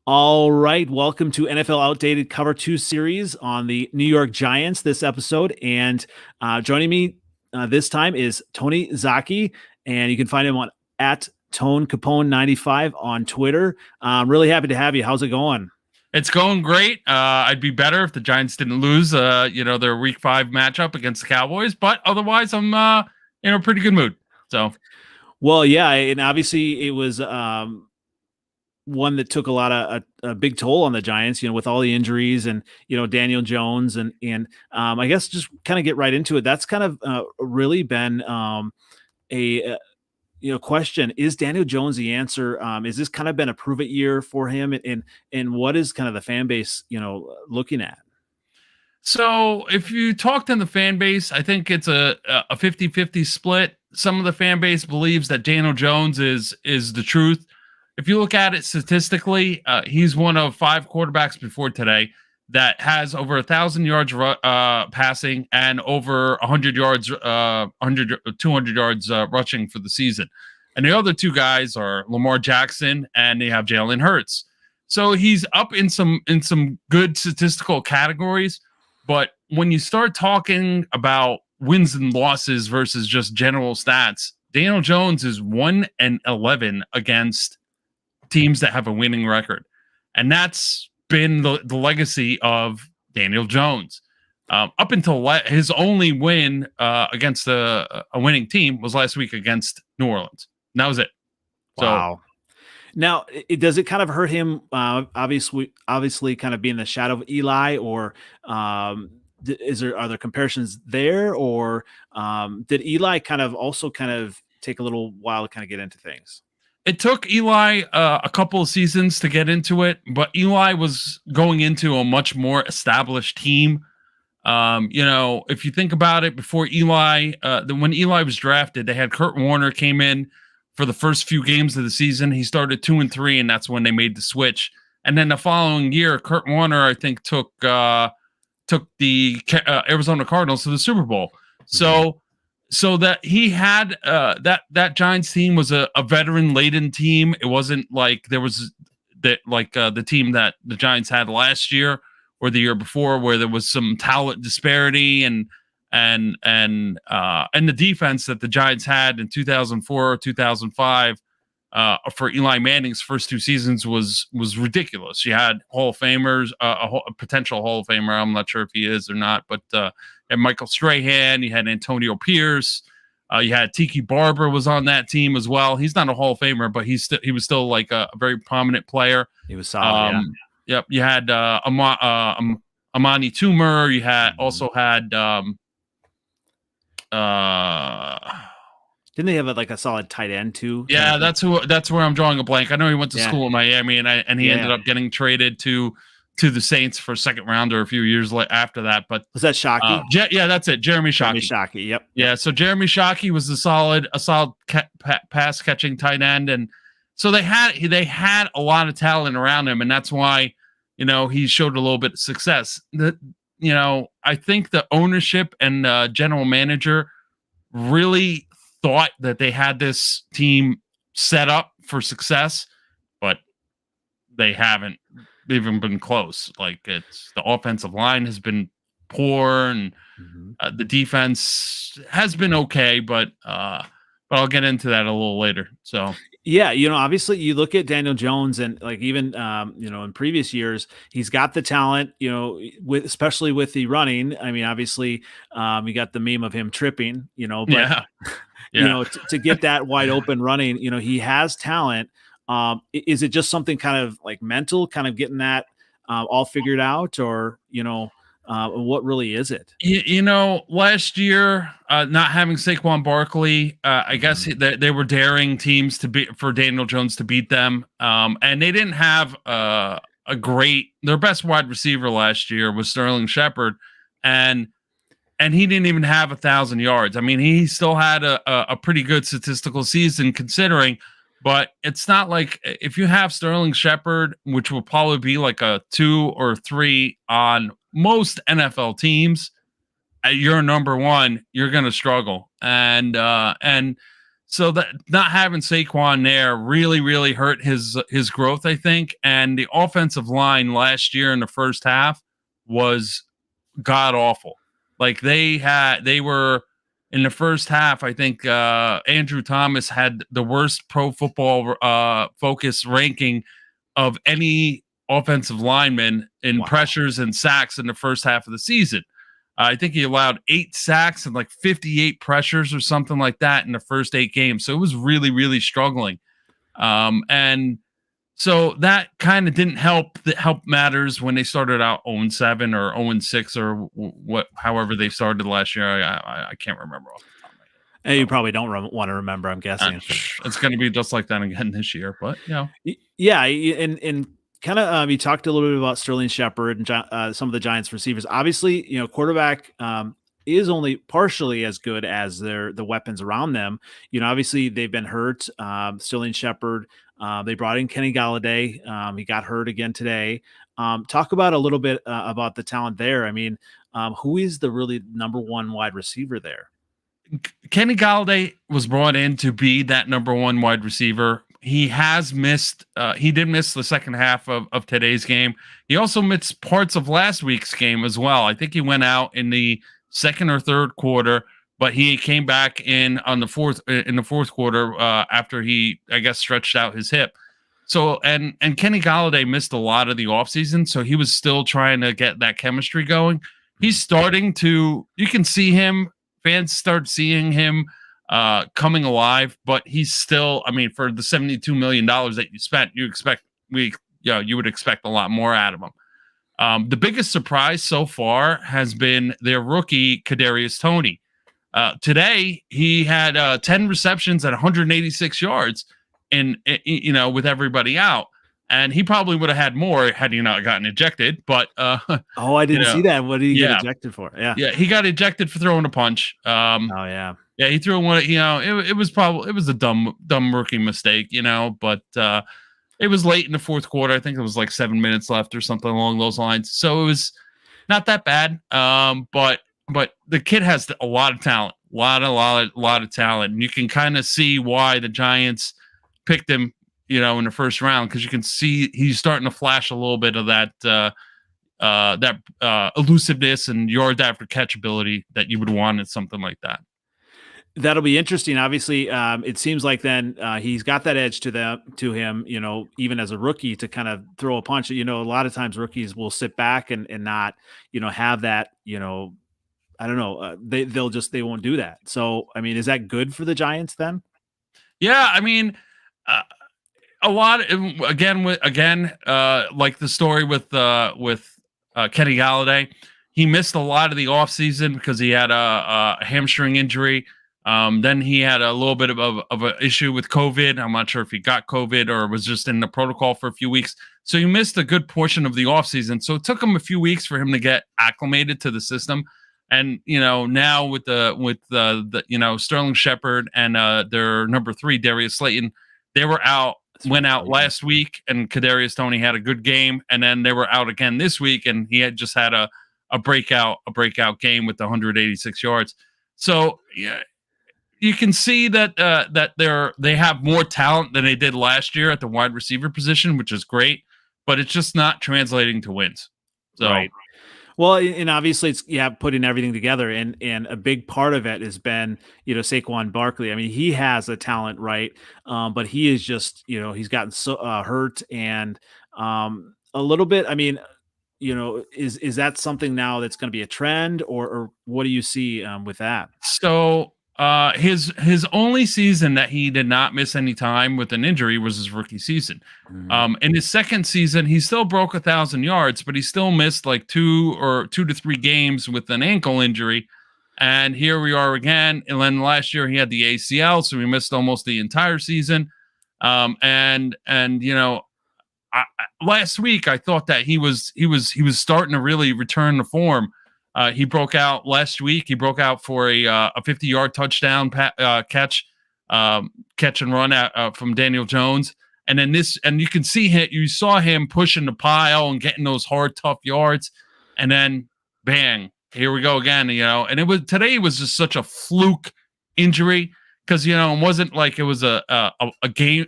All right, welcome to NFL Outdated Cover 2 series on the New York Giants this episode. And joining me this time is Tony Zaki, and you can find him on at Tone Capone 95 on Twitter. I'm really happy to have you. How's it going? It's going great. I'd be better if the Giants didn't lose, their Week 5 matchup against the Cowboys. But otherwise, I'm in a pretty good mood. So, well, yeah, and obviously it was one that took a big toll on the Giants, with all the injuries and, Daniel Jones and I guess just kind of get right into it. That's kind of really been a question. Is Daniel Jones the answer? Is this kind of been a prove it year for him? And what is kind of the fan base, looking at? So if you talk to the fan base, I think it's a 50-50 split. Some of the fan base believes that Daniel Jones is the truth. If you look at it statistically, he's one of 5 quarterbacks before today that has over 1,000 yards passing and over 200 yards rushing for the season. And the other 2 guys are Lamar Jackson and they have Jalen Hurts. So he's up in some good statistical categories. But when you start talking about wins and losses versus just general stats, Daniel Jones is 1-11 against teams that have a winning record. And that's been the legacy of Daniel Jones. Up until his only win against a winning team was last week against New Orleans. And that was it. Wow. So, now, does it kind of hurt him, obviously kind of being the shadow of Eli, or are there comparisons there, or did Eli kind of take a little while to kind of get into things? It took Eli a couple of seasons to get into it, but Eli was going into a much more established team. If you think about it, before Eli, when Eli was drafted, they had Kurt Warner came in for the first few games of the season. He started 2-3, and that's when they made the switch. And then the following year, Kurt Warner, I think, took the Arizona Cardinals to the Super Bowl. So that he had that Giants team was a veteran laden team. It wasn't like there was the team that the Giants had last year or the year before, where there was some talent disparity and the defense that the Giants had in 2004, 2005 for Eli Manning's first 2 seasons was ridiculous. You had Hall of Famers, a potential Hall of Famer. I'm not sure if he is or not, but and Michael Strahan, you had Antonio Pierce, you had Tiki Barber was on that team as well. He's not a Hall of Famer, but he was still like a very prominent player. He was solid. Yep. You had Amani Toomer. You had also had didn't they have a solid tight end too? Yeah, that's where I'm drawing a blank. I know he went to school in Miami, and he ended up getting traded to the Saints for a second rounder a few years after that. But was that Shockey? Yeah, that's it. Jeremy Shockey. Shockey, yep. Yeah, so Jeremy Shockey was a solid pass catching tight end, and so they had a lot of talent around him, and that's why he showed a little bit of success. I think the ownership and general manager really thought that they had this team set up for success, but they haven't even been close. Like, it's the offensive line has been poor, and the defense has been okay, but I'll get into that a little later. So yeah, obviously you look at Daniel Jones, and even in previous years, he's got the talent, especially with the running. I mean, obviously you got the meme of him tripping, but to get that wide open running, he has talent. Is it just something kind of like mental, kind of getting that all figured out, or what really is it? Last year, not having Saquon Barkley, I guess they were daring teams for Daniel Jones to beat them, and they didn't have their best wide receiver last year was Sterling Shepard, and he didn't even have 1,000 yards. I mean, he still had a pretty good statistical season considering. But it's not like if you have Sterling Shepard, which will probably be like a 2 or 3 on most NFL teams, you're number one, you're going to struggle. And So that not having Saquon there really, really hurt his growth, I think. And the offensive line last year in the first half was god awful. Like they were in the first half. I think Andrew Thomas had the worst Pro Football Focus ranking of any offensive lineman in pressures and sacks in the first half of the season. I think he allowed 8 sacks and like 58 pressures or something like that in the first 8 games. So it was really, really struggling. And so that kind of didn't help. The help matters when they started out 0-7 or 0-6 or however they started last year. I can't remember off the top of my head. And you probably don't want to remember, I'm guessing. It's going to be just like that again this year, but yeah. And kind of, you talked a little bit about Sterling Shepard and some of the Giants receivers. Obviously, quarterback is only partially as good as the weapons around them. Obviously they've been hurt. Sterling Shepard, they brought in Kenny Golladay. He got hurt again today. Talk about a little bit about the talent there. I mean, who is the really number one wide receiver there? Kenny Golladay was brought in to be that number one wide receiver. He has missed. He did miss the second half of today's game. He also missed parts of last week's game as well. I think he went out in the second or third quarter, but he came back in the fourth quarter after he, I guess, stretched out his hip. So and Kenny Golladay missed a lot of the offseason, so he was still trying to get that chemistry going. He's starting to. You can see him. Fans start seeing him coming alive, but he's still, I mean, for the $72 million that you spent, you would expect a lot more out of him. The biggest surprise so far has been their rookie, Kadarius Toney. Today, he had 10 receptions at 186 yards with everybody out. And he probably would have had more had he not gotten ejected. But I didn't see that. What did he get ejected for? Yeah, he got ejected for throwing a punch. Yeah, he threw one. It was a dumb rookie mistake. But it was late in the fourth quarter. I think it was like 7 minutes left or something along those lines. So it was not that bad. But the kid has a lot of talent, lot of talent, and you can kind of see why the Giants picked him. In the first round, because you can see he's starting to flash a little bit of that elusiveness and yard after catch ability that you would want in something like that. That'll be interesting. Obviously, it seems like then he's got that edge to him, even as a rookie to kind of throw a punch. A lot of times rookies will sit back and not, have that, I don't know. They won't do that. So, I mean, is that good for the Giants then? Yeah. I mean, a lot like the story with Kenny Golladay. He missed a lot of the offseason because he had a hamstring injury. Then he had a little bit of an issue with COVID. I'm not sure if he got COVID or was just in the protocol for a few weeks. So he missed a good portion of the offseason. So it took him a few weeks for him to get acclimated to the system. And now with the Sterling Shepard and their number 3 Darius Slayton, they were out. Went out last week, and Kadarius Toney had a good game, and then they were out again this week, and he had just had a breakout game with 186 yards. So you can see that they have more talent than they did last year at the wide receiver position, which is great, but it's just not translating to wins. So. Right. Well, and obviously it's putting everything together, and a big part of it has been Saquon Barkley. I mean, he has a talent, right? But he is just he's gotten so hurt and a little bit. I mean, is that something now that's going to be a trend, or what do you see with that? So his only season that he did not miss any time with an injury was his rookie season. In his second season, he still broke 1,000 yards, but he still missed like 2 to 3 games with an ankle injury. And here we are again. And then last year he had the ACL, so he missed almost the entire season. Last week I thought that he was starting to really return to form. He broke out last week. He broke out for a 50-yard touchdown catch and run from Daniel Jones. And then you can see him. You saw him pushing the pile and getting those hard, tough yards. And then, bang! Here we go again. And today was just such a fluke injury. because it wasn't like it was a game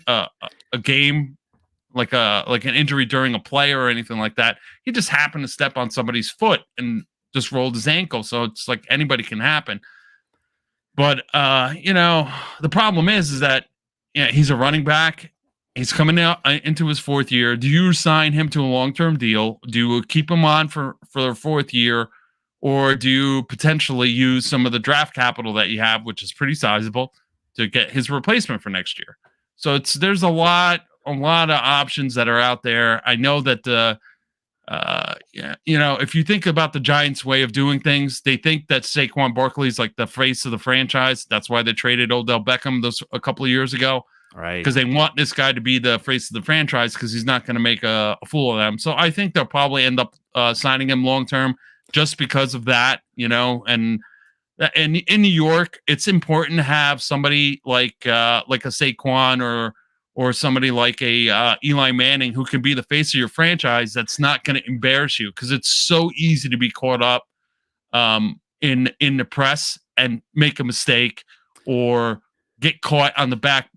like an injury during a play or anything like that. He just happened to step on somebody's foot and just rolled his ankle. So it's like anybody can happen. But the problem is that he's a running back. He's coming out into his fourth year. Do you sign him to a long-term deal? Do you keep him on for the fourth year? Or do you potentially use some of the draft capital that you have, which is pretty sizable, to get his replacement for next year? So there's a lot of options that are out there. I know that if you think about the Giants' way of doing things, they think that Saquon Barkley is like the face of the franchise. That's why they traded Odell Beckham a couple of years ago. Right. Because they want this guy to be the face of the franchise because he's not going to make a fool of them. So I think they'll probably end up signing him long-term just because of that, and in New York, it's important to have somebody like a Saquon or somebody like a Eli Manning who can be the face of your franchise. That's not going to embarrass you, because it's so easy to be caught up in the press and make a mistake or get caught on the back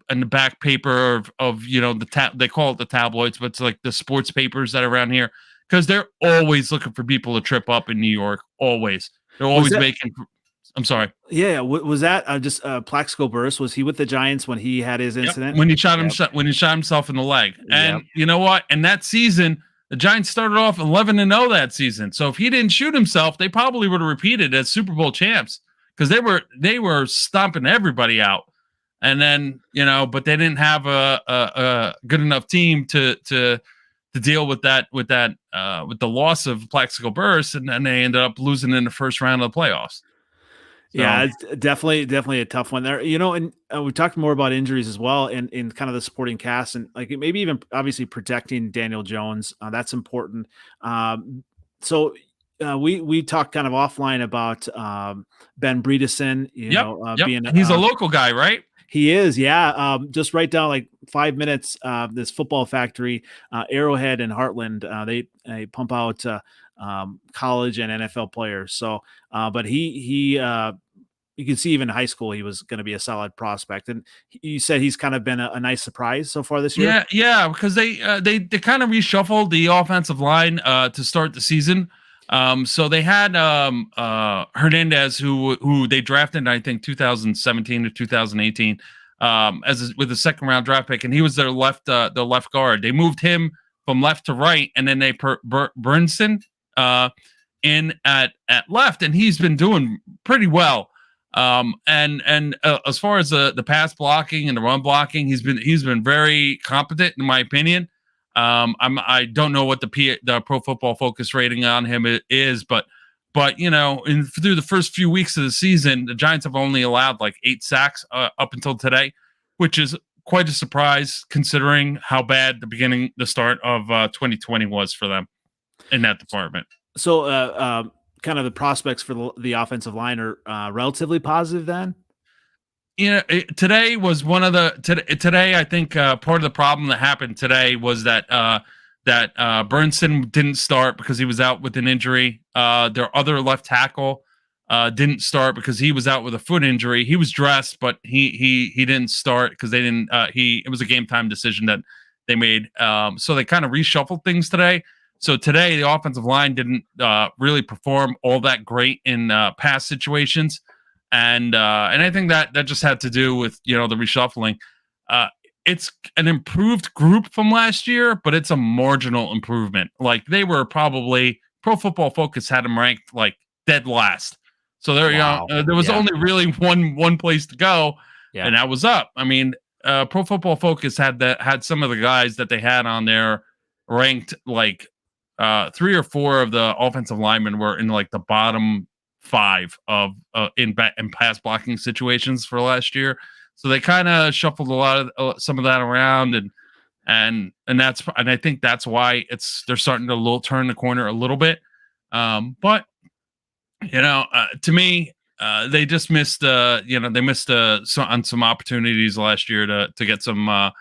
paper of they call it the tabloids, but it's like the sports papers that are around here, because they're always looking for people to trip up in New York. Always, they're always making. I'm sorry. Yeah, was that just Plaxico Burress? Was he with the Giants when he had his incident? When he shot himself in the leg, and you know what? And that season, the Giants started off 11-0 that season. So if he didn't shoot himself, they probably would have repeated as Super Bowl champs, because they were stomping everybody out. And then but they didn't have a good enough team to deal with that with the loss of Plaxico Burress, and then they ended up losing in the first round of the playoffs. So. Yeah, it's definitely a tough one there. And we talked more about injuries as well, and in kind of the supporting cast, and like maybe even obviously protecting Daniel Jones. That's important. So we talked kind of offline about Ben Bredeson. Being he's a local guy, right? He is, yeah. Just right down like 5 minutes. This football factory, Arrowhead and Heartland. They pump out college and NFL players. So, but he you can see even in high school he was going to be a solid prospect. And you said he's kind of been a nice surprise so far this year. Yeah, because they kind of reshuffled the offensive line to start the season. So they had Hernandez, who they drafted in, I think, 2017 to 2018 with a second round draft pick, and he was their left guard. They moved him from left to right, and then they put Bredeson in at left, and he's been doing pretty well. And as far as the pass blocking and the run blocking, he's been very competent, in my opinion. I don't know what the Pro Football Focus rating on him is, but through the first few weeks of the season, the Giants have only allowed like 8 sacks up until today, which is quite a surprise considering how bad the start of 2020 was for them in that department. So, kind of the prospects for the offensive line are relatively positive then? Today was one of today. I think part of the problem that happened today was that Bredeson didn't start because he was out with an injury. Their other left tackle didn't start because he was out with a foot injury. He was dressed, but he didn't start because they didn't. It was a game time decision that they made. So they kind of reshuffled things today. So today the offensive line didn't really perform all that great in pass situations. And I think that just had to do with the reshuffling. It's an improved group from last year, but it's a marginal improvement. Like they were probably Pro Football Focus had them ranked like dead last. So there there was only really one place to go, and that was up. I mean, Pro Football Focus had some of the guys that they had on there ranked like 3 or 4 of the offensive linemen were in like the bottom 5 of in pass blocking situations for last year. So they kind of shuffled a lot of some of that around, and I think that's why they're starting to turn the corner a little bit. But to me, they just missed they missed on some opportunities last year to get some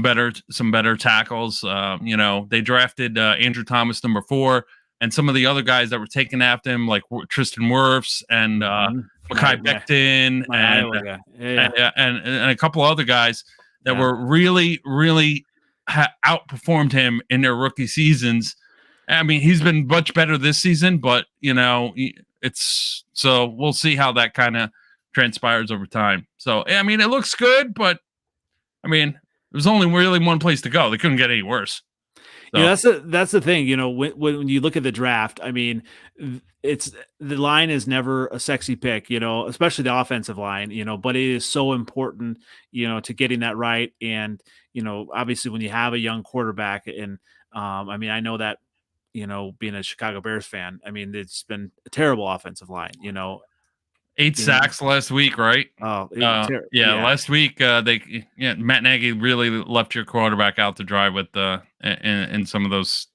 better tackles. They drafted Andrew Thomas number 4. and some of the other guys that were taken after him, like Tristan Wirfs and Mekhi Becton and a couple other guys that were really, really outperformed him in their rookie seasons. I mean, he's been much better this season, but it's so we'll see how that kind of transpires over time. So, I mean, it looks good, but I mean, there's only really one place to go. They couldn't get any worse. So. That's the thing. When you look at the draft, I mean, the line is never a sexy pick. Especially the offensive line. But it is so important. To getting that right, and obviously when you have a young quarterback, and I mean, I know that being a Chicago Bears fan, I mean, it's been a terrible offensive line. 8 sacks last week, right? Oh, last week Matt Nagy really left your quarterback out to dry with in some of those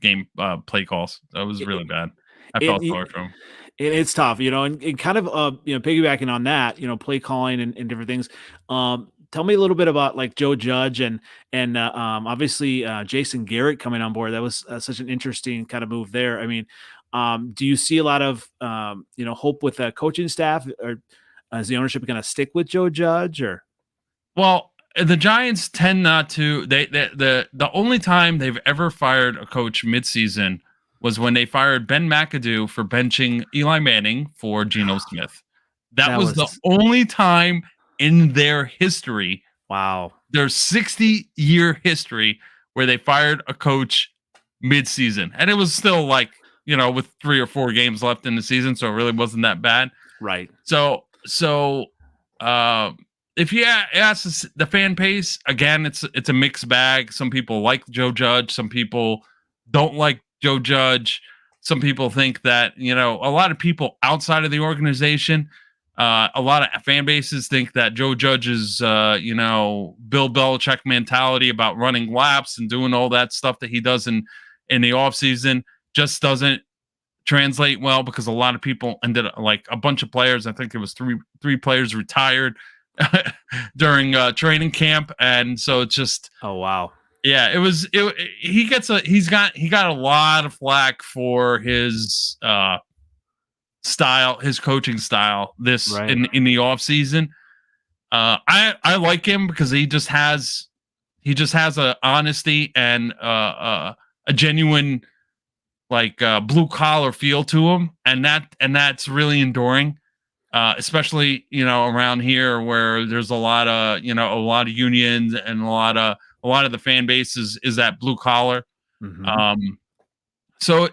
game play calls. That was really bad. I felt sorry for him. It's tough, and kind of piggybacking on that, play calling and different things. Tell me a little bit about like Joe Judge and obviously Jason Garrett coming on board. That was such an interesting kind of move there. I mean, do you see a lot of hope with the coaching staff, or is the ownership going to stick with Joe Judge? Or well, the Giants tend not to. The only time they've ever fired a coach midseason was when they fired Ben McAdoo for benching Eli Manning for Geno Smith. That was the only time in their history. Wow, their 60-year history where they fired a coach midseason, and it was still like, with 3 or 4 games left in the season, so it really wasn't that bad. Right. So if you ask the fan base, again, it's a mixed bag. Some people like Joe Judge, some people don't like Joe Judge. Some people think that, a lot of people outside of the organization, a lot of fan bases think that Joe Judge's, Bill Belichick mentality about running laps and doing all that stuff that he does in the offseason just doesn't translate well, because a lot of people ended up, like a bunch of players, I think it was three players retired during training camp. And so it's just, oh, wow. Yeah, he got a lot of flack for his style, his coaching style in the off season. I like him because he just has a honesty and a genuine, like blue collar feel to him, and that's really enduring, especially around here where there's a lot of unions, and a lot of the fan base is that blue collar. Mm-hmm. So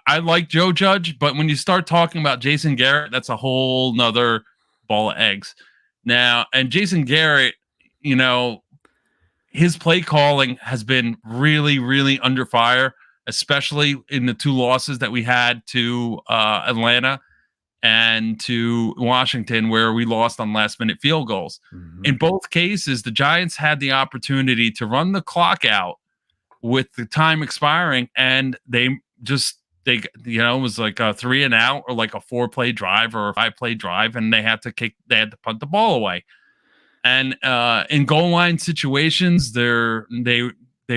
I like Joe Judge, but when you start talking about Jason Garrett, that's a whole nother ball of eggs now. And Jason Garrett, his play calling has been really, really under fire, especially in the 2 losses that we had to Atlanta and to Washington, where we lost on last-minute field goals. Mm-hmm. In both cases, the Giants had the opportunity to run the clock out with the time expiring, and it was like a 3 and out, or like a 4-play drive or a 5-play drive, and they had to punt the ball away. And in goal line situations, they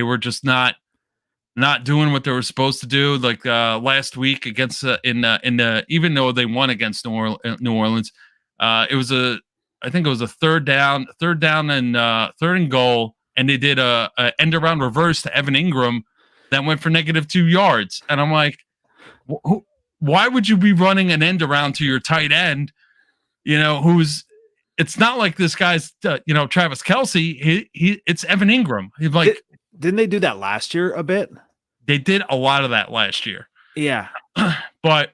were just not doing what they were supposed to do. Like last week against even though they won against New Orleans, I think it was a third down and 3rd and goal, and they did a end around reverse to Evan Engram that went for -2 yards. And I'm like, why would you be running an end around to your tight end? It's not like this guy's Travis Kelce. It's Evan Engram. He's like. Didn't they do that last year a bit? They did a lot of that last year. Yeah. But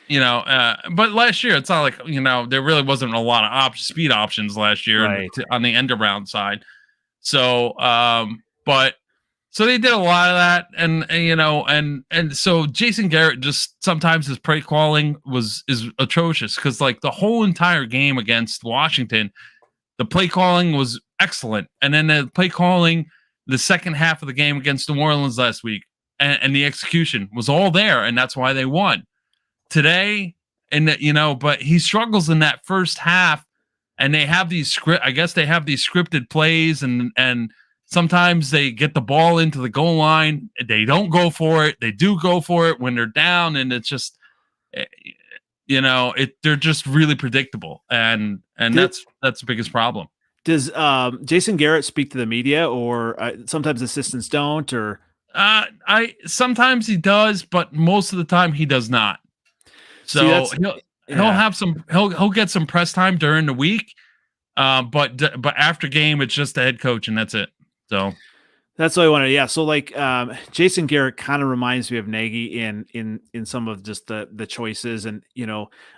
last year, it's not like, there really wasn't a lot of speed options last year on the end around side. So, so they did a lot of that. And so Jason Garrett, just sometimes his play calling is atrocious, because like the whole entire game against Washington, the play calling was excellent. And then the play calling the second half of the game against New Orleans last week, and the execution was all there, and that's why they won today. And but he struggles in that first half, and they have these scripted plays, and Sometimes they get the ball into the goal line. They don't go for it. They do go for it when they're down, and it's just, they're just really predictable, and that's the biggest problem. Does Jason Garrett speak to the media, or sometimes assistants don't, or? Sometimes he does, but most of the time he does not. So he'll have some, he'll get some press time during the week, but after game it's just the head coach and that's it. So that's what I wanted. Yeah. So like Jason Garrett kind of reminds me of Nagy in some of just the choices, and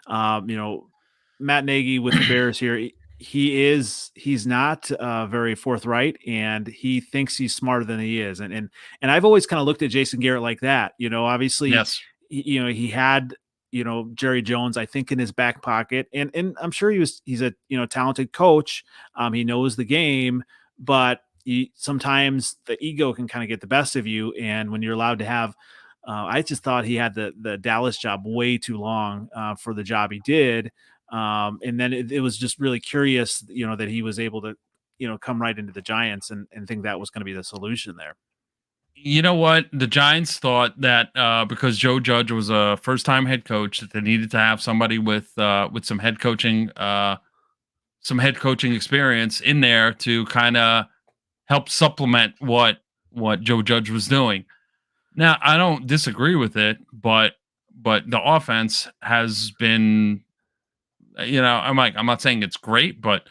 Matt Nagy with the Bears here. He's not very forthright, and he thinks he's smarter than he is. And I've always kind of looked at Jason Garrett like that, obviously, yes. He had, Jerry Jones, I think, in his back pocket, and I'm sure he's a, talented coach. He knows the game, but sometimes the ego can kind of get the best of you. And when you're allowed to have, I just thought he had the Dallas job way too long for the job he did. And then it was just really curious, that he was able to, come right into the Giants and think that was going to be the solution there. You know what? The Giants thought that because Joe Judge was a first-time head coach, that they needed to have somebody with some head coaching experience in there to kind of help supplement what Joe Judge was doing. Now, I don't disagree with it, but the offense has been, I'm not saying it's great, but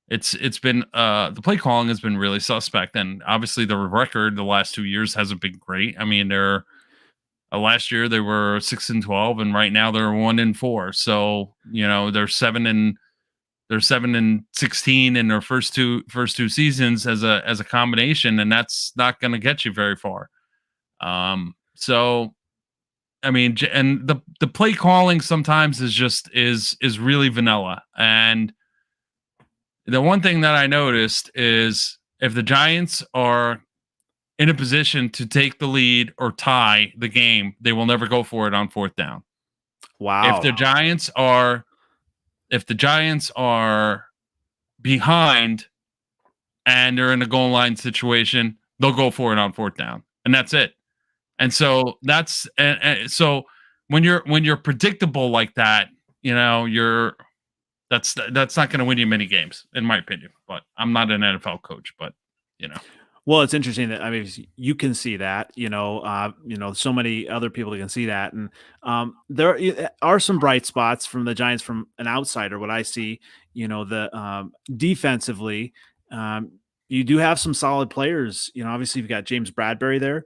it's been the play calling has been really suspect, and obviously the record the last 2 years hasn't been great. I mean, they're last year they were 6-12, and right now they're 1-4. So they're 7-16 in their first two seasons as a combination, and that's not going to get you very far. So I mean, and the play calling sometimes is really vanilla. And the one thing that I noticed is if the Giants are in a position to take the lead or tie the game, they will never go for it on fourth down. Wow. If the Giants are behind and they're in a goal line situation, they'll go for it on fourth down, and that's it. And so so when you're predictable like that, that's not going to win you many games, in my opinion. But I'm not an NFL coach, but Well, it's interesting that, I mean, you can see that, so many other people can see that. And there are some bright spots from the Giants from an outsider. What I see, defensively, you do have some solid players. Obviously you've got James Bradberry there.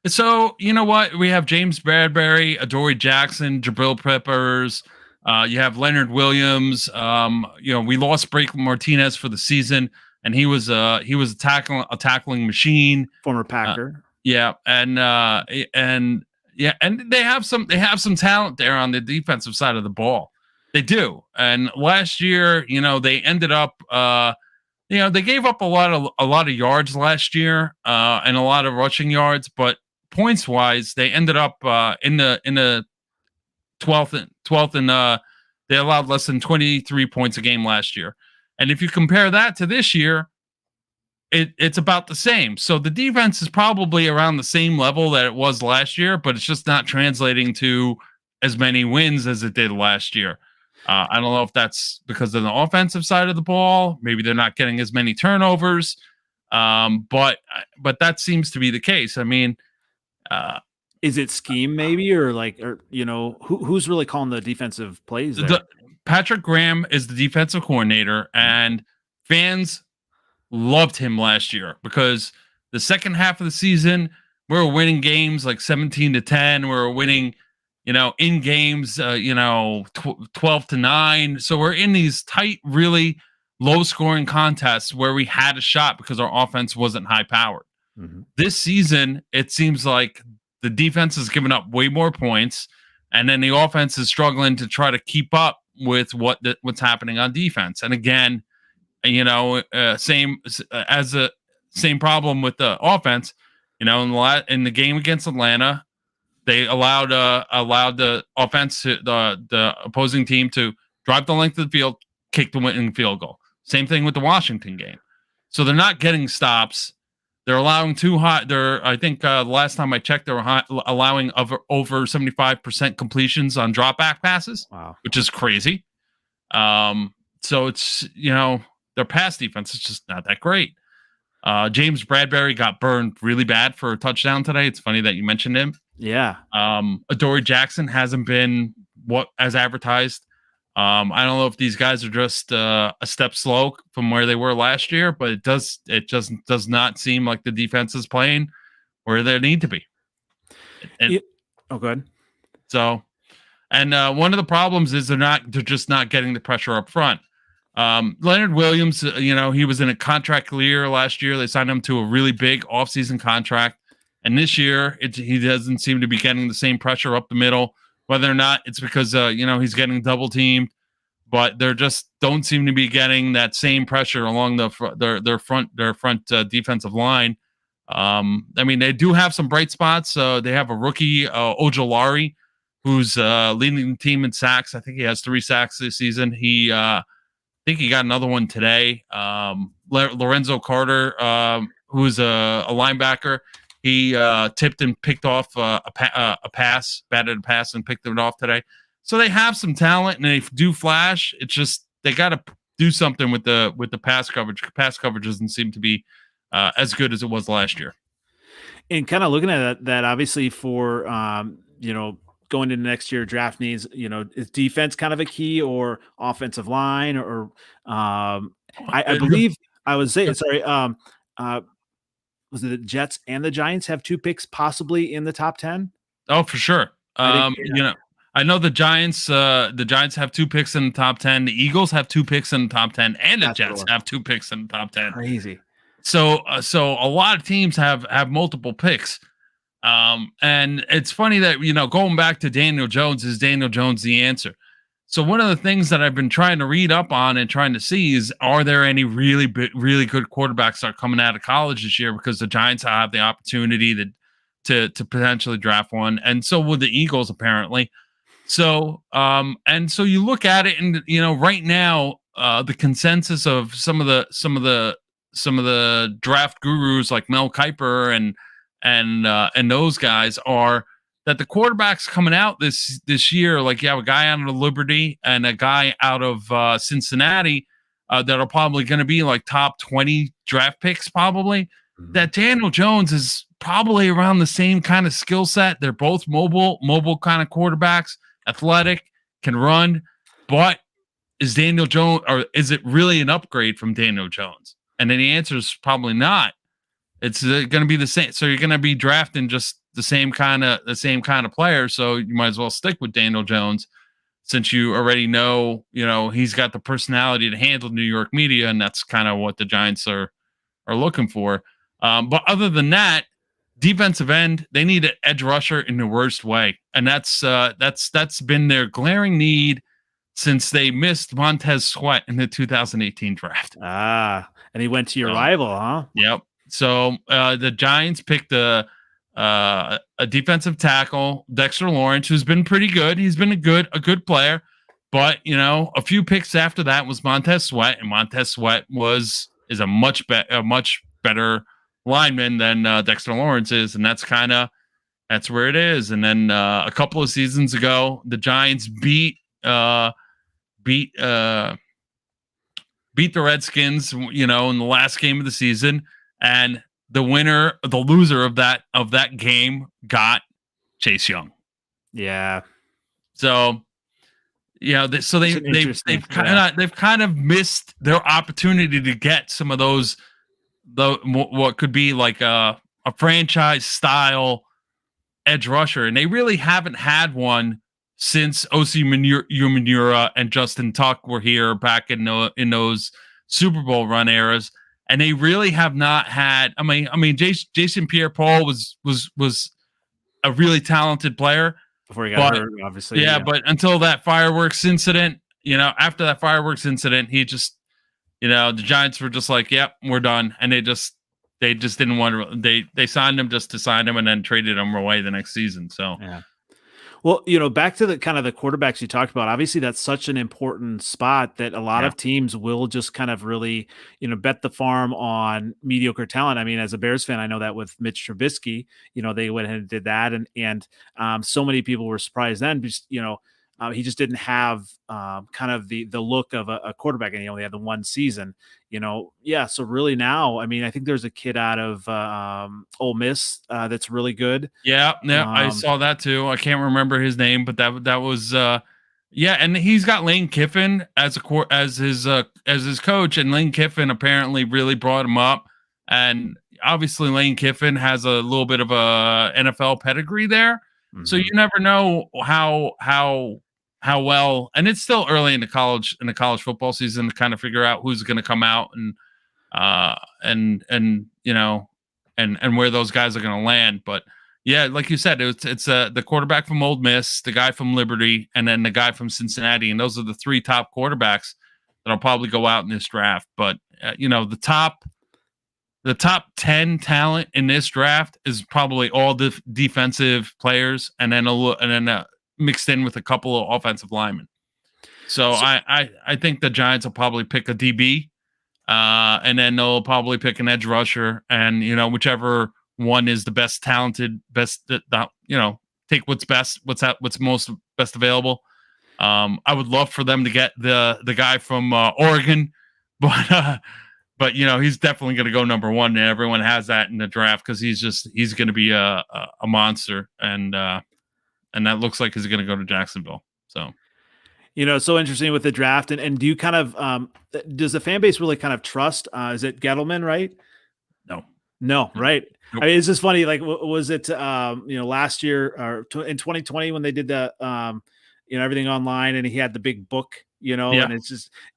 So, you know what? We have James Bradberry, Adoree Jackson, Jabril Peppers. You have Leonard Williams. We lost Blake Martinez for the season, and he was a tackling machine. Former Packer. And they have some talent there on the defensive side of the ball. They do. And last year, they ended up they gave up a lot of yards last year, and a lot of rushing yards, but points wise, they ended up in the 12th, and they allowed less than 23 points a game last year. And if you compare that to this year, it's about the same. So the defense is probably around the same level that it was last year, but it's just not translating to as many wins as it did last year. I don't know if that's because of the offensive side of the ball. Maybe they're not getting as many turnovers, but that seems to be the case. I mean, is it scheme maybe, or who's really calling the defensive plays there? Patrick Graham is the defensive coordinator, and fans loved him last year because the second half of the season we were winning games like 17-10. We were winning, in games, 12-9. So we're in these tight, really low scoring contests where we had a shot because our offense wasn't high powered. Mm-hmm. This season, it seems like the defense has given up way more points, and then the offense is struggling to try to keep up with what's happening on defense. And again, same problem with the offense. In the game against Atlanta, they allowed the offense, the opposing team, to drive the length of the field, kick the winning field goal. Same thing with the Washington game. So they're not getting stops. They're allowing too high. I think the last time I checked, they were allowing over 75% completions on drop back passes. Wow. Which is crazy. So it's, their pass defense is just not that great. James Bradberry got burned really bad for a touchdown today. It's funny that you mentioned him. Yeah. Adoree Jackson hasn't been as advertised. I don't know if these guys are just a step slow from where they were last year, but it just does not seem like the defense is playing where they need to be. And, oh, good. So, and one of the problems is they're just not getting the pressure up front. Leonard Williams, he was in a contract year last year. They signed him to a really big offseason contract. And this year, he doesn't seem to be getting the same pressure up the middle, whether or not it's because, he's getting double teamed, but they just don't seem to be getting that same pressure along their front defensive line. They do have some bright spots. They have a rookie, Ojolari, who's leading the team in sacks. I think he has 3 sacks this season. I think he got another one today. Lorenzo Carter, who's a linebacker, he tipped and picked off a pass, batted a pass and picked it off today. So they have some talent and they do flash. It's just they got to do something with the pass coverage. Pass coverage doesn't seem to be as good as it was last year. And kind of looking at that obviously for going into next year, draft needs, is defense kind of a key or offensive line or I believe I was saying, sorry. Was it the Jets and the Giants have 2 picks possibly in the top 10? Oh, for sure. I know the Giants have 2 picks in the top 10. The Eagles have 2 picks in the top 10 and the Jets have 2 picks in the top 10. Crazy. So a lot of teams have multiple picks. And it's funny that, going back to Daniel Jones, is Daniel Jones the answer? So one of the things that I've been trying to read up on and trying to see is, are there any really good quarterbacks that are coming out of college this year? Because the Giants have the opportunity to potentially draft one. And so would the Eagles apparently. So, and so you look at it and, right now, the consensus of some of the draft gurus like Mel Kiper and those guys are that the quarterbacks coming out this year, like you have a guy out of Liberty and a guy out of Cincinnati that are probably going to be like top 20 draft picks probably. Mm-hmm. That Daniel Jones is probably around the same kind of skill set. They're both mobile kind of quarterbacks, athletic, can run, but is Daniel Jones, or is it really an upgrade from Daniel Jones? And then the answer is probably not. It's going to be the same. So you're going to be drafting just the same kind of player. So you might as well stick with Daniel Jones, since you already know, he's got the personality to handle New York media, and that's kind of what the Giants are looking for. But other than that, defensive end, they need an edge rusher in the worst way, and that's been their glaring need since they missed Montez Sweat in the 2018 draft. And he went to your rival, huh? Yep. So the Giants picked a defensive tackle, Dexter Lawrence, who's been pretty good. He's been a good player, but a few picks after that was Montez Sweat, and Montez Sweat is a much better lineman than Dexter Lawrence is, and that's where it is. And then a couple of seasons ago, the Giants beat the Redskins, in the last game of the season, and the loser of that game got Chase Young. Yeah. So, they've kind of missed their opportunity to get some of those, what could be like a franchise style edge rusher, and they really haven't had one since O.C. Umenyiora and Justin Tuck were here back in those Super Bowl run eras. And they really have not had. Jason Pierre-Paul was a really talented player before he got hurt, obviously. Yeah, but until that fireworks incident, after that fireworks incident, he just, the Giants were just like, "Yep, we're done," and they just didn't want to. They signed him just to sign him and then traded him away the next season. So, yeah. Well, back to the kind of the quarterbacks you talked about, obviously that's such an important spot that a lot Yeah. of teams will just kind of really, bet the farm on mediocre talent. I mean, as a Bears fan, I know that with Mitch Trubisky, they went ahead and did that. And so many people were surprised then, because, he just didn't have kind of the look of a quarterback, and he only had the one season, Yeah. So really now, I mean, I think there's a kid out of Ole Miss that's really good. Yeah, I Um, saw that too. I can't remember his name, but that was yeah, and he's got Lane Kiffin as his coach, and Lane Kiffin apparently really brought him up. And obviously Lane Kiffin has a little bit of a NFL pedigree there. So you mhm. never know how well, and it's still early in the college football season to kind of figure out who's going to come out and and where those guys are going to land. But yeah, like you said, it's the quarterback from Old Miss, the guy from Liberty, and then the guy from Cincinnati, and those are the three top quarterbacks that'll probably go out in this draft. But the top 10 talent in this draft is probably all defensive players, and then mixed in with a couple of offensive linemen. So So, I think the Giants will probably pick a DB, and then they'll probably pick an edge rusher, and whichever one is the best talented, take what's most best available. I would love for them to get the guy from Oregon, but he's definitely going to go number one, and everyone has that in the draft because he's going to be a monster, and that looks like he's going to go to Jacksonville. So. it's so interesting with the draft, and do you kind of does the fan base really kind of trust? Is it Gettleman, right? No. No, right. Nope. I mean, it's just funny. Like, was it last year or in 2020 when they did the everything online, and he had the big book, Yeah. and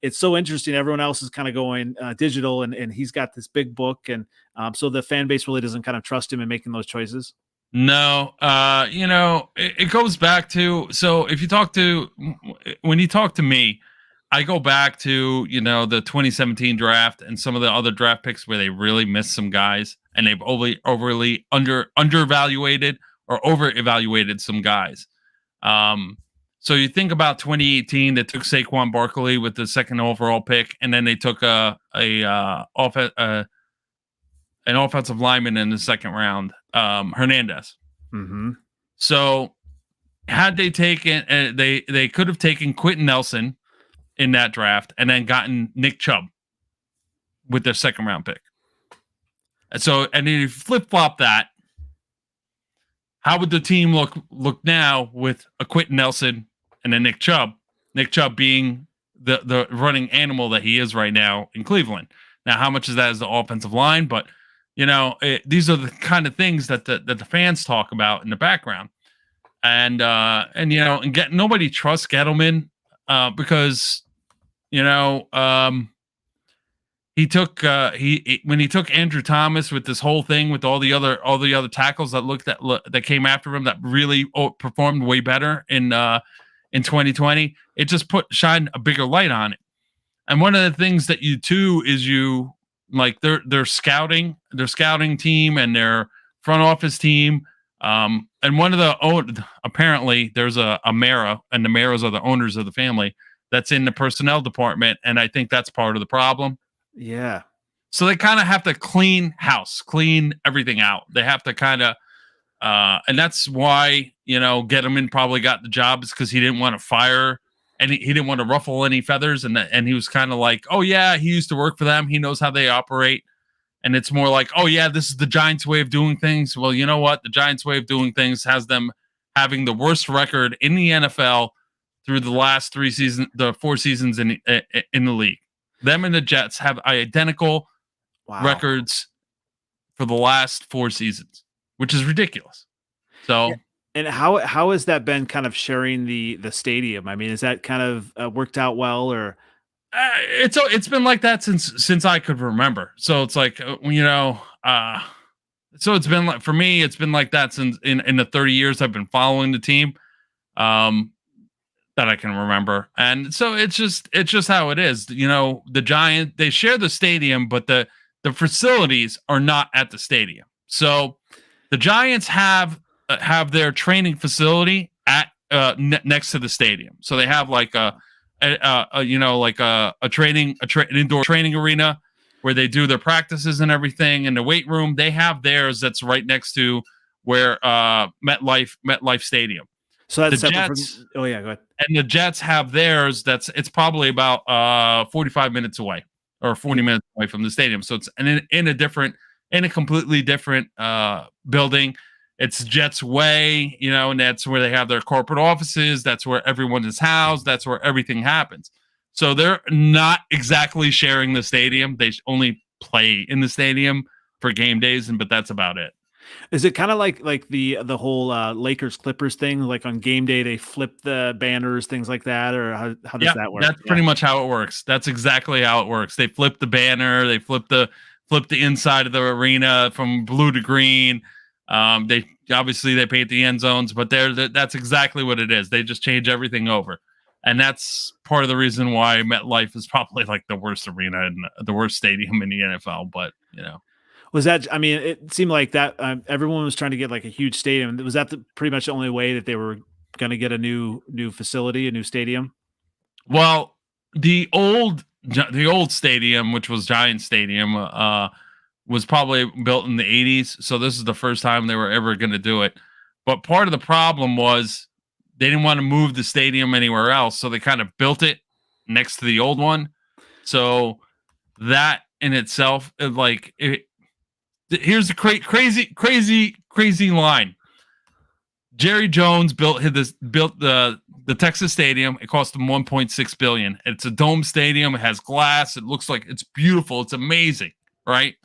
it's so interesting. Everyone else is kind of going digital, and he's got this big book, and so the fan base really doesn't kind of trust him in making those choices. No, it goes back to, so if you talk to, when you talk to me, I go back to, the 2017 draft and some of the other draft picks where they really missed some guys, and they've overly undervaluated or over evaluated some guys. So you think about 2018, they took Saquon Barkley with the second overall pick, and then they took an offensive lineman in the second round, Hernandez. Mm-hmm. So had they taken, they could have taken Quentin Nelson in that draft and then gotten Nick Chubb with their second round pick. So, and then you flip flop that, how would the team look now with a Quentin Nelson and a Nick Chubb? Nick Chubb being the running animal that he is right now in Cleveland. Now, how much is that as the offensive line? But these are the kind of things that the fans talk about in the background, and nobody trusts Gettleman because he took when he took Andrew Thomas with this whole thing with all the other tackles that came after him that really performed way better in 2020. It just shined a bigger light on it. And one of the things that you like their scouting team and their front office team. And one of apparently there's a Mara, and the Maras are the owners of the family that's in the personnel department. And I think that's part of the problem. Yeah. So they kind of have to clean everything out. They have to kind of, and that's why, Gettleman probably got the job, is because he didn't want to fire, and he didn't want to ruffle any feathers. And he was kind of like, oh yeah, he used to work for them. He knows how they operate. And it's more like, oh yeah, this is the Giants' way of doing things. Well, you know what? The Giants' way of doing things has them having the worst record in the NFL through the last 4 seasons in the league. Them and the Jets have identical records for the last 4 seasons, which is ridiculous. So. Yeah. And how has that been kind of sharing the stadium? I mean, is that kind of worked out well, or? It's been like that since I could remember. So it's like, so it's been like, for me, it's been like that since in the 30 years I've been following the team, that I can remember. And so it's just how it is. The Giants, they share the stadium, but the facilities are not at the stadium. So the Giants have their training facility at next to the stadium. So they have like an indoor training arena where they do their practices and everything, and the weight room. They have theirs that's right next to where MetLife Stadium. So that's the separate Jets. from, oh yeah, go ahead. And the Jets have theirs. It's probably about 45 minutes away or 40 minutes away from the stadium. So it's in a completely different building. It's Jets Way, and that's where they have their corporate offices. That's where everyone is housed. That's where everything happens. So they're not exactly sharing the stadium. They only play in the stadium for game days, but that's about it. Is it kind of like the whole Lakers Clippers thing? Like on game day, they flip the banners, things like that, or how does that work? That's pretty much how it works. That's exactly how it works. They flip the banner, they flip the inside of the arena from blue to green. They paint the end zones, but that's exactly what it is. They just change everything over. And that's part of the reason why MetLife is probably like the worst arena and the worst stadium in the NFL. But, was that, I mean, it seemed like that everyone was trying to get like a huge stadium. Was that pretty much the only way that they were going to get a new facility, a new stadium? Well, the old stadium, which was Giant Stadium, was probably built in the 80s. So this is the first time they were ever going to do it. But part of the problem was they didn't want to move the stadium anywhere else. So they kind of built it next to the old one. So that in itself, here's the crazy line. Jerry Jones built the Texas Stadium. It cost him $1.6 billion. It's a dome stadium. It has glass. It looks like it's beautiful. It's amazing, right?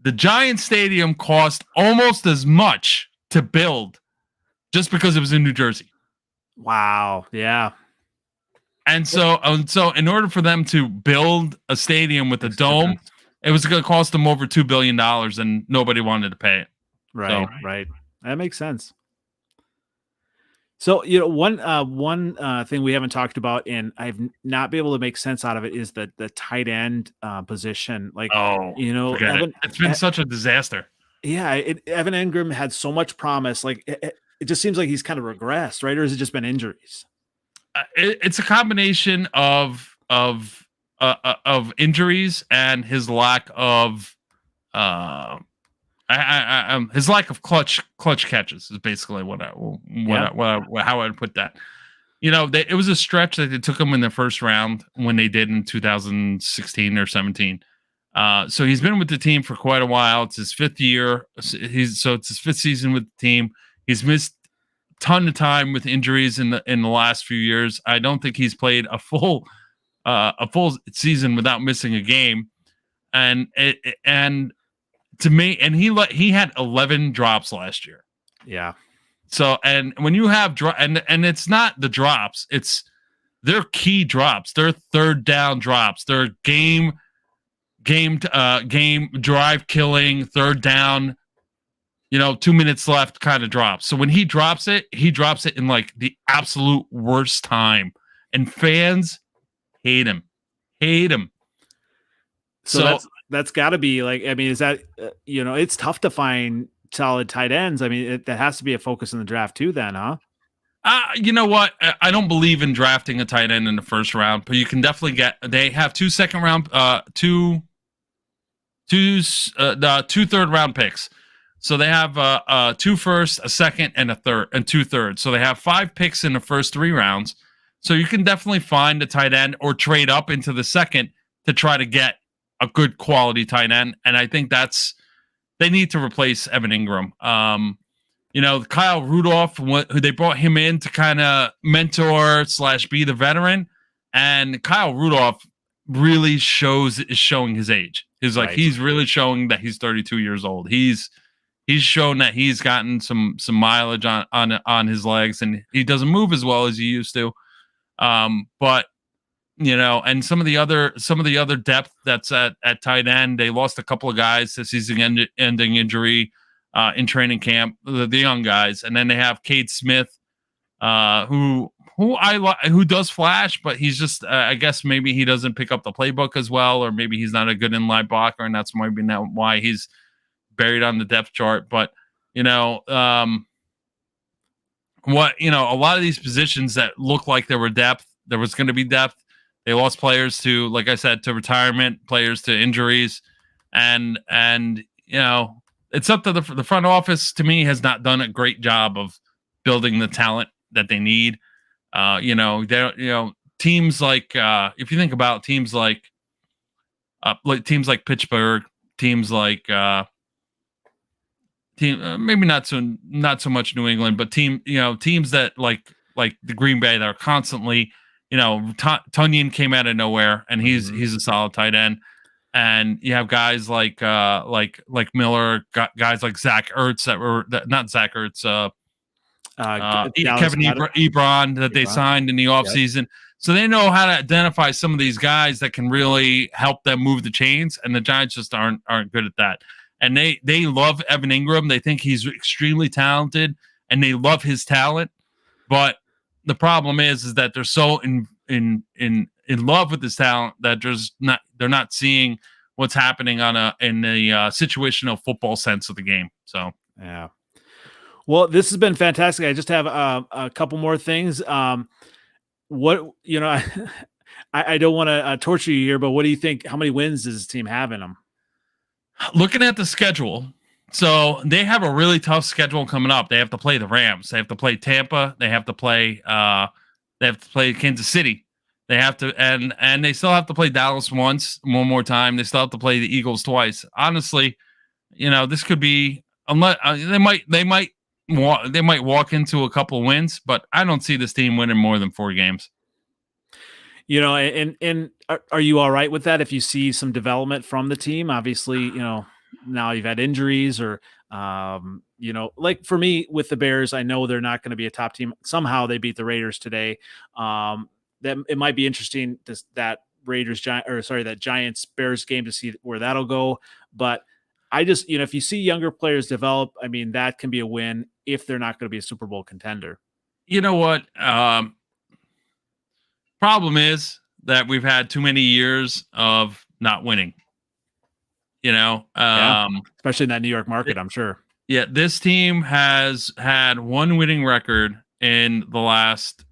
The Giant Stadium cost almost as much to build just because it was in New Jersey. Wow. Yeah. And so in order for them to build a stadium with a dome, it was going to cost them over $2 billion, and nobody wanted to pay it. Right. Right. That makes sense. So, one thing we haven't talked about, and I've not been able to make sense out of it, is the tight end position. It's been such a disaster. Yeah, Evan Engram had so much promise. Like it just seems like he's kind of regressed, right? Or has it just been injuries? It's a combination of injuries and his lack of his lack of clutch catches is basically how I'd put that. It was a stretch that they took him in the first round when they did in 2016 or 17. So he's been with the team for quite a while. It's his fifth year. It's his fifth season with the team. He's missed a ton of time with injuries in the last few years. I don't think he's played a full season without missing a game. And to me, and he had 11 drops last year. Yeah. So, and when you have and it's not the drops, it's their key drops, their third down drops, their game drive killing third down, 2 minutes left kind of drops. So when he drops it in like the absolute worst time, and fans hate him. So that's got to be like, I mean, is that it's tough to find solid tight ends. I mean, that has to be a focus in the draft too, then, huh? You know what? I don't believe in drafting a tight end in the first round, but you can definitely they have 2 second round, two third round picks. So they have 2 first, a second, and a third, and 2 thirds. So they have 5 picks in the first 3 rounds. So you can definitely find a tight end or trade up into the second to try to get a good quality tight end. And I think they need to replace Evan Engram. Kyle Rudolph, who they brought him in to kind of mentor / be the veteran. And Kyle Rudolph really is showing his age. He's really showing that he's 32 years old. He's shown that he's gotten some mileage on his legs, and he doesn't move as well as he used to. But and some of the other depth that's at tight end, they lost a couple of guys to season-ending injury in training camp, the young guys, and then they have Cade Smith, who does flash, but he's just I guess maybe he doesn't pick up the playbook as well, or maybe he's not a good inline blocker, and that's maybe not why he's buried on the depth chart. But a lot of these positions that look like there was going to be depth. They lost players to, like I said, to retirement, players to injuries, and it's up to the front office. To me, has not done a great job of building the talent that they need. Teams like if you think about teams like Pittsburgh, teams like maybe not so much New England, but teams that like the Green Bay that are constantly, Toney came out of nowhere and he's a solid tight end. And you have guys like Miller, guys like Zach Ertz not Zach Ertz, Kevin Ebron that they signed in the offseason. Yep. So they know how to identify some of these guys that can really help them move the chains, and the Giants just aren't good at that. And they love Evan Engram. They think he's extremely talented, and they love his talent. But the problem is that they're so in love with his talent that they're not seeing what's happening in the situational football sense of the game. So yeah. Well, this has been fantastic. I just have a couple more things. I don't want to torture you here, but what do you think? How many wins does this team have in them? Looking at the schedule, so they have a really tough schedule coming up. They have to play the Rams. They have to play Tampa. They have to play Kansas City. They have to, and they still have to play Dallas one more time. They still have to play the Eagles twice. Honestly, this could be, unless they might walk into a couple of wins, but I don't see this team winning more than 4 games. And are you all right with that? If you see some development from the team, obviously, now you've had injuries or, like for me with the Bears, I know they're not going to be a top team. Somehow they beat the Raiders today. That it might be interesting that Giants Bears game to see where that'll go. But I just, if you see younger players develop, I mean, that can be a win if they're not going to be a Super Bowl contender. You know what? Problem is that we've had too many years of not winning. Especially in that New York market, I'm sure. Yeah, this team has had 1 winning record in the last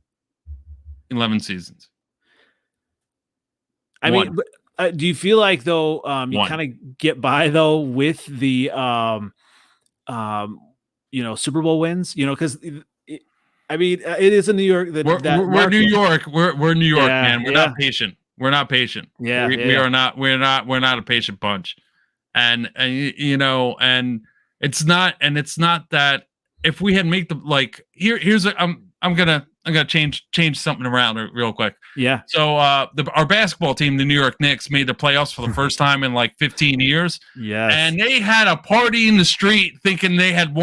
11 seasons. I mean, do you feel like though you kind of get by though with the Super Bowl wins? Because I mean it is in New York. We're New York. We're New York, man. We're not patient. We're not patient. Yeah, we are not. We're not a patient bunch. And it's not that if we had made I'm gonna change something around real quick. Yeah. So our basketball team, the New York Knicks, made the playoffs for the first time in like 15 years. Yes. And they had a party in the street thinking they had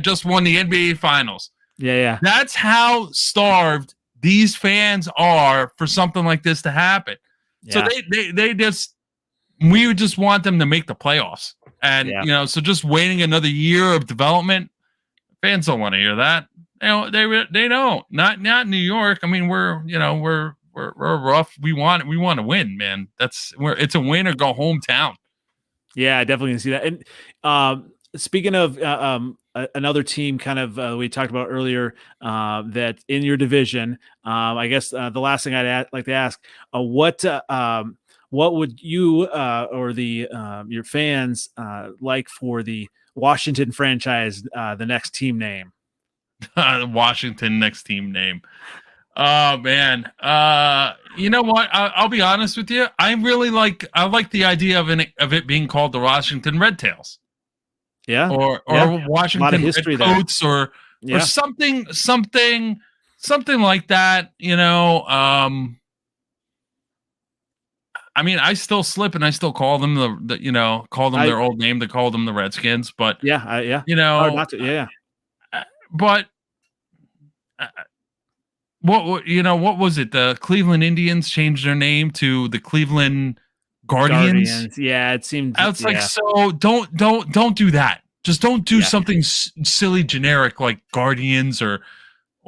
just won the NBA Finals. Yeah. That's how starved these fans are for something like this to happen. Yeah. So we just want them to make the playoffs. And so just waiting another year of development, fans don't want to hear that. They don't. Not New York. I mean, we're rough. We want to win, man. It's a win or go hometown. Yeah, I definitely see that. And speaking of another team, kind of we talked about earlier that in your division, I guess the last thing I'd like to ask, what would you or your fans like for the Washington franchise, the next team name? Washington next team name. Oh man. You know what? I'll be honest with you. I like the idea of it being called the Washington Red Tails. Yeah. Or Washington Redcoats or something like that. I mean, I still slip and I still call them their old name. They call them the Redskins, but not to, yeah. But what was it? The Cleveland Indians changed their name to the Cleveland Guardians. Yeah, it seemed. I was like, so don't do that. Just don't do something silly, generic like Guardians or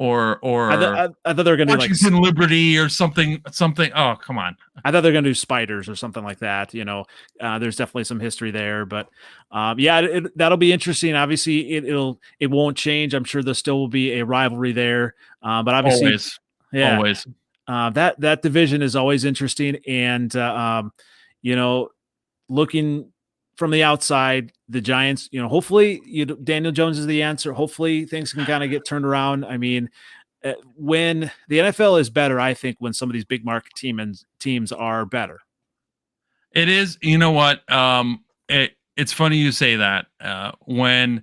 or I thought they were going to do like Washington Liberty or something. Oh, come on. I thought they're going to do spiders or something like that. There's definitely some history there, but that'll be interesting. Obviously, it won't change. I'm sure there still will be a rivalry there, but obviously, always. That division is always interesting, and looking from the outside, the Giants, hopefully Daniel Jones is the answer. Hopefully things can kind of get turned around. I mean, when the NFL is better, I think when some of these big market teams are better. It is. You know what? It's funny you say that. When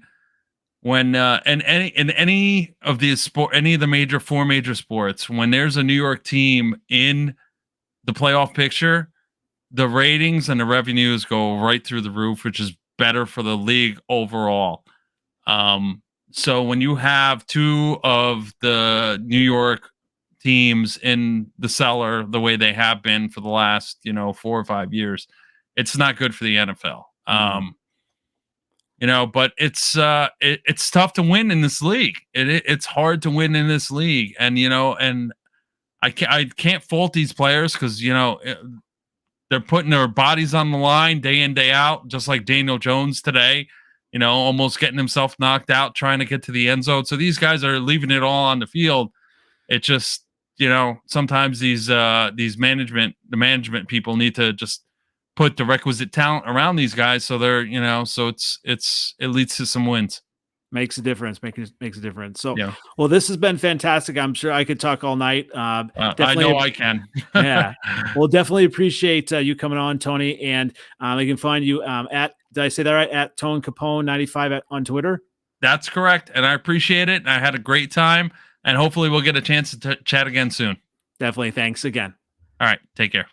in any of the four major sports, when there's a New York team in the playoff picture, the ratings and the revenues go right through the roof, which is better for the league overall. So when you have two of the New York teams in the cellar the way they have been for the last 4 or 5 years, it's not good for the NFL. But it's tough to win in this league. It's hard to win in this league, and and I can't fault these players because they're putting their bodies on the line day in, day out, just like Daniel Jones today, almost getting himself knocked out trying to get to the end zone. So these guys are leaving it all on the field. It just, sometimes the management people need to just put the requisite talent around these guys. So they're, so it leads to some wins. Makes a difference. Makes a difference. So, well, this has been fantastic. I'm sure I could talk all night. I know I can. Yeah. Well, definitely appreciate you coming on, Tony. And I can find you did I say that right? At Tone Capone 95 on Twitter. That's correct. And I appreciate it. I had a great time, and hopefully we'll get a chance to chat again soon. Definitely. Thanks again. All right. Take care.